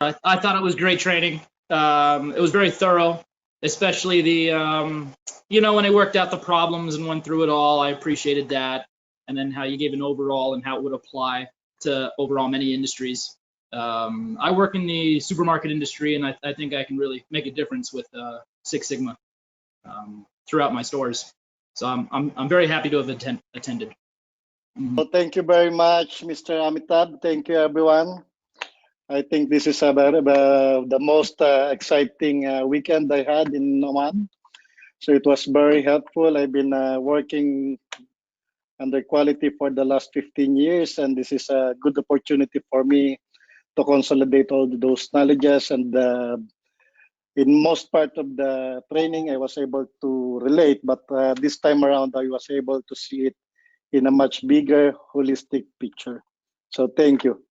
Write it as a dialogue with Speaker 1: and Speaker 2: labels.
Speaker 1: I thought it was great training. It was very thorough, especially when I worked out the problems and went through it all. I appreciated that. And then how you gave an overall and how it would apply to overall many industries. I work in the supermarket industry, and I think I can really make a difference with Six Sigma throughout my stores. So I'm very happy to have attended.
Speaker 2: Well, thank you very much, Mr. Amitabh. Thank you, everyone. I think this is about the most exciting weekend I had in Oman. So it was very helpful. I've been working under quality for the last 15 years, and this is a good opportunity for me to consolidate all those knowledges. And in most part of the training, I was able to relate, but this time around, I was able to see it in a much bigger, holistic picture. So thank you.